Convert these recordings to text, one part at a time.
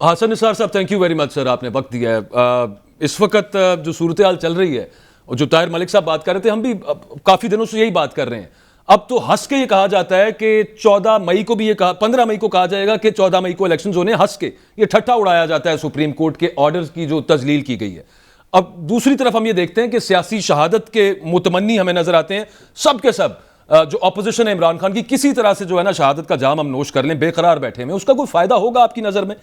حسن نثار صاحب thank you very much سر، آپ نے وقت دیا ہے. اس وقت جو صورتحال چل رہی ہے اور جو طاہر ملک صاحب بات کر رہے تھے، ہم بھی کافی دنوں سے یہی بات کر رہے ہیں. اب تو ہنس کے یہ کہا جاتا ہے کہ 14 مئی کو بھی یہ کہا، 15 مئی کو کہا جائے گا کہ 14 مئی کو الیکشنز ہونے. ہنس کے یہ ٹھٹھا اڑایا جاتا ہے سپریم کورٹ کے آرڈرز کی جو تذلیل کی گئی ہے. اب دوسری طرف ہم یہ دیکھتے ہیں کہ سیاسی شہادت کے متمنی ہمیں نظر آتے ہیں سب کے سب. جو اپوزیشن ہے عمران خان کی، کسی طرح سے جو ہے نا شہادت کا جام ہم نوش کر لیں، بے قرار بیٹھے ہیں. اس کا کوئی فائدہ ہوگا آپ کی نظر میں؟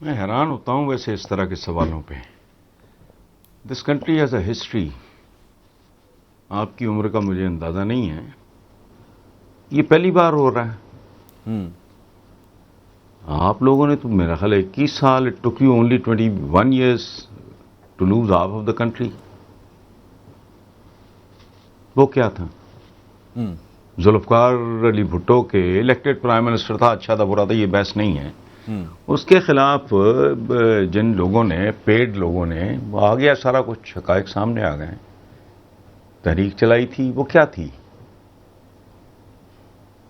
میں حیران ہوتا ہوں ویسے اس طرح کے سوالوں پہ. This country has a history. آپ کی عمر کا مجھے اندازہ نہیں ہے، یہ پہلی بار ہو رہا ہے. آپ لوگوں نے تو میرا خیال 21 سال، it took you only 21 years to lose half of the country. وہ کیا تھا؟ ذوالفقار علی بھٹو کے الیکٹڈ پرائم منسٹر تھا، اچھا تھا برا تھا، یہ بحث نہیں ہے. اس کے خلاف جن لوگوں نے، پیڈ لوگوں نے، وہ آ گیا سارا کچھ، حقائق سامنے آ گئے. تحریک چلائی تھی، وہ کیا تھی؟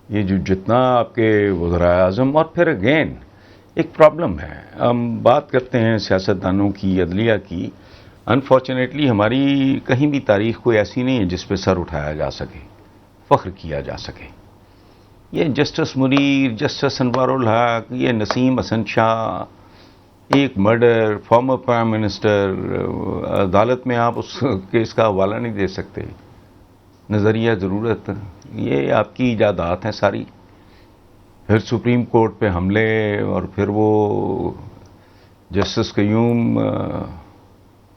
یہ جو جتنا آپ کے وزرائے اعظم، اور پھر اگین ایک پرابلم ہے. ہم بات کرتے ہیں سیاستدانوں کی، عدلیہ کی. انفارچونیٹلی ہماری کہیں بھی تاریخ کوئی ایسی نہیں ہے جس پہ سر اٹھایا جا سکے، فخر کیا جا سکے. یہ جسٹس منیر، جسٹس انوار الحق، یہ نسیم حسن شاہ، ایک مرڈر، فارمر پرائم منسٹر، عدالت میں آپ اس کیس کا حوالہ نہیں دے سکتے. نظریہ ضرورت، یہ آپ کی ایجادات ہیں ساری. پھر سپریم کورٹ پہ حملے، اور پھر وہ جسٹس قیوم،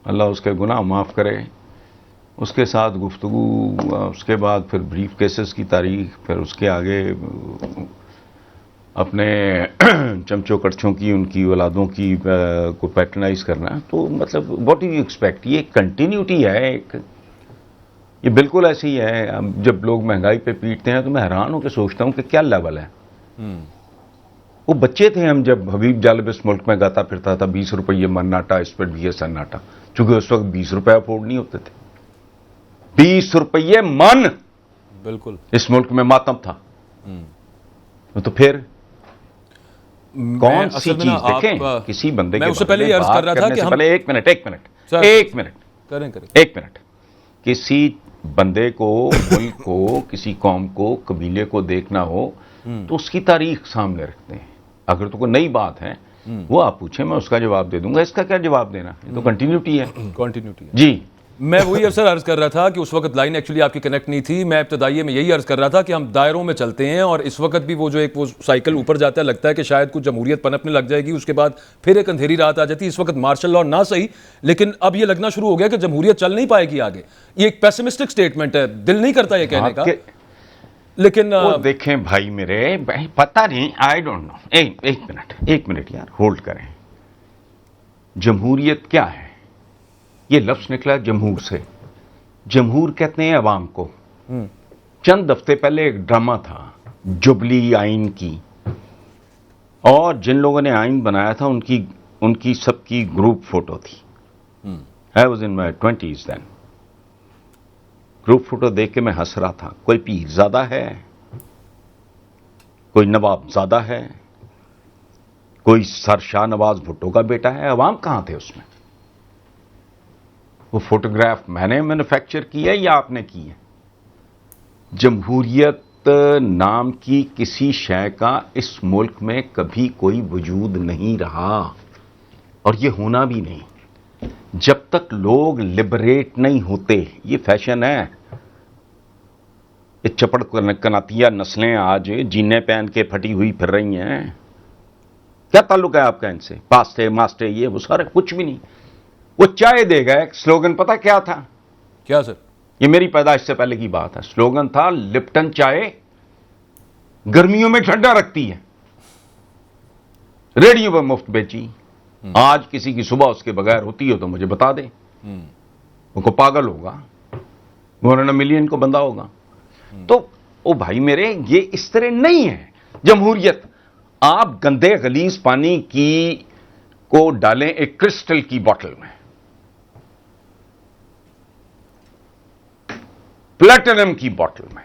اللہ اس کے گناہ معاف کرے، اس کے ساتھ گفتگو، اس کے بعد پھر بریف کیسز کی تاریخ، پھر اس کے آگے اپنے چمچوں کڑچوں کی، ان کی اولادوں کی کو پیٹرنائز کرنا. تو مطلب واٹ ڈو یو ایکسپیکٹ؟ یہ کنٹینیوٹی ہے ایک، یہ بالکل ایسی ہی ہے. جب لوگ مہنگائی پہ پیٹتے ہیں تو میں حیران ہوں کہ سوچتا ہوں کہ کیا لیول ہے. وہ بچے تھے ہم جب حبیب جالب اس ملک میں گاتا پھرتا تھا 20 روپئے من ناٹا، اس پر بھی سناٹا، چونکہ اس وقت 20 روپے افورڈ نہیں ہوتے تھے. 20 روپئے من، بالکل اس ملک میں ماتم تھا. تو پھر کون سی چیز دیکھیں کسی بندے کے بارے میں بات کرنے سے پہلے ایک منٹ کسی بندے کو، ملک کو، کسی قوم کو، قبیلے کو دیکھنا ہو تو اس کی تاریخ سامنے رکھتے ہیں. اگر تو کوئی نئی بات ہے وہ آپ پوچھیں، میں اس کا جواب دے دوں گا. اس کا کیا جواب دینا؟ یہ تو کنٹینیوٹی ہے. جی میں وہی ارسل عرض کر رہا تھا کہ اس وقت لائن ایکچولی آپ کی کنیکٹ نہیں تھی. میں ابتدائیے میں یہی عرض کر رہا تھا کہ ہم دائروں میں چلتے ہیں، اور اس وقت بھی وہ جو ایک وہ سائیکل اوپر جاتا ہے، لگتا ہے کہ شاید کچھ جمہوریت پنپنے لگ جائے گی، اس کے بعد پھر ایک اندھیری رات آ جاتی ہے. اس وقت مارشل لاء نہ صحیح، لیکن اب یہ لگنا شروع ہو گیا کہ جمہوریت چل نہیں پائے گی آگے. یہ ایک پیسمسٹک سٹیٹمنٹ ہے، دل نہیں کرتا یہ کہنے کا، لیکن دیکھیں بھائی میرے، پتہ نہیں، آئی ڈونٹ نو. ایک منٹ یار، ہولڈ کریں. جمہوریت کیا ہے؟ یہ لفظ نکلا جمہور سے. جمہور کہتے ہیں عوام کو. چند ہفتے پہلے ایک ڈرامہ تھا جبلی آئین کی، اور جن لوگوں نے آئین بنایا تھا ان کی سب کی گروپ فوٹو تھی. I was in my 20s then. Group photo دیکھ کے میں ہنس رہا تھا. کوئی پیر زادہ ہے، کوئی نواب زادہ ہے، کوئی سر شاہ نواز بھٹو کا بیٹا ہے. عوام کہاں تھے اس میں؟ وہ فوٹوگراف میں نے مینوفیکچر کی ہے یا آپ نے کی ہے؟ جمہوریت نام کی کسی شے کا اس ملک میں کبھی کوئی وجود نہیں رہا، اور یہ ہونا بھی نہیں جب تک لوگ لبریٹ نہیں ہوتے. یہ فیشن ہے. یہ چپڑ کناتیہ نسلیں آج جینے پہن کے پھٹی ہوئی پھر رہی ہیں. کیا تعلق ہے آپ کا ان سے؟ پاستے ماسٹے یہ وہ سارے کچھ بھی نہیں. وہ چائے دے گا. ایک سلوگن پتہ کیا تھا؟ کیا سر؟ یہ میری پیدائش سے پہلے کی بات ہے. سلوگن تھا لپٹن چائے گرمیوں میں ٹھنڈا رکھتی ہے، ریڈیو پہ مفت بیچی. آج کسی کی صبح اس کے بغیر ہوتی ہو تو مجھے بتا دیں. وہ کو پاگل ہوگا، مولانا ملین کو بندہ ہوگا. تو او بھائی میرے، یہ اس طرح نہیں ہے جمہوریت. آپ گندے غلیظ پانی کی کو ڈالیں ایک کرسٹل کی بوٹل میں، پلیٹینم کی بوٹل میں،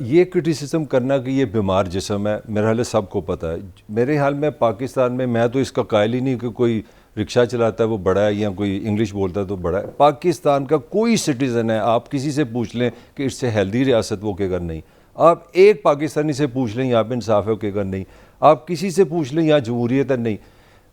یہ کرٹیسزم کرنا کہ یہ بیمار جسم ہے میرے حال سب کو پتہ ہے. میرے حال میں پاکستان میں تو اس کا قائل ہی نہیں کہ کوئی رکشہ چلاتا ہے وہ بڑا ہے یا کوئی انگلش بولتا ہے تو بڑا ہے. پاکستان کا کوئی سٹیزن ہے, آپ کسی سے پوچھ لیں کہ اس سے ہیلدی ریاست وہ کہے گا نہیں. آپ ایک پاکستانی سے پوچھ لیں یہاں پہ انصاف ہے وہ کہے گا نہیں. آپ کسی سے پوچھ لیں یہاں جمہوریت ہے نہیں.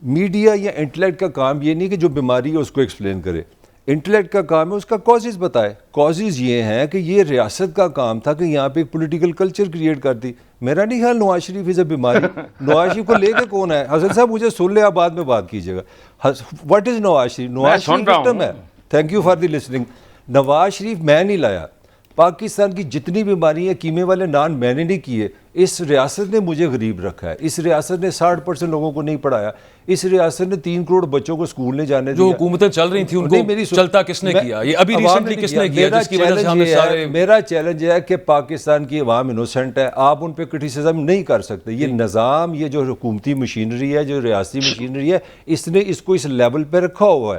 میڈیا یا انٹلیکٹ کا کام یہ نہیں کہ جو بیماری ہے اس کو ایکسپلین کرے. انٹلیکٹ کا کام ہے اس کا کازز بتائے. کازز یہ ہیں کہ یہ ریاست کا کام تھا کہ یہاں پہ ایک پولیٹیکل کلچر کریٹ کر دی. میرا نہیں خیال نواز شریف از اے بیماری. نواز شریف کو لے کے کون ہے؟ حسن صاحب مجھے سن لے, آپ بعد میں بات کیجیے گا. What is Nawaz Sharif? Nawaz Sharif victim ہے. Thank you for the listening. Nawaz Sharif میں نہیں لایا. پاکستان کی جتنی بیماری ہیں کیمے والے نان میں نے نہیں کیے. اس ریاست نے مجھے غریب رکھا ہے. اس ریاست نے 60% لوگوں کو نہیں پڑھایا. اس ریاست نے 3 کروڑ بچوں کو اسکول نہیں جانے دیا. جو حکومتیں چل رہی تھیں ان کو چلتا کس نے کیا؟ یہ ابھی ریسنٹلی کس نے کیا جس کی وجہ سے ہمیں سارے... میرا چیلنج ہے کہ پاکستان کی عوام انوسنٹ ہے, آپ ان پہ کرٹیسزم نہیں کر سکتے. یہ نظام, یہ جو حکومتی مشینری ہے, جو ریاستی مشینری ہے, اس نے اس کو اس لیول پہ رکھا ہوا ہے.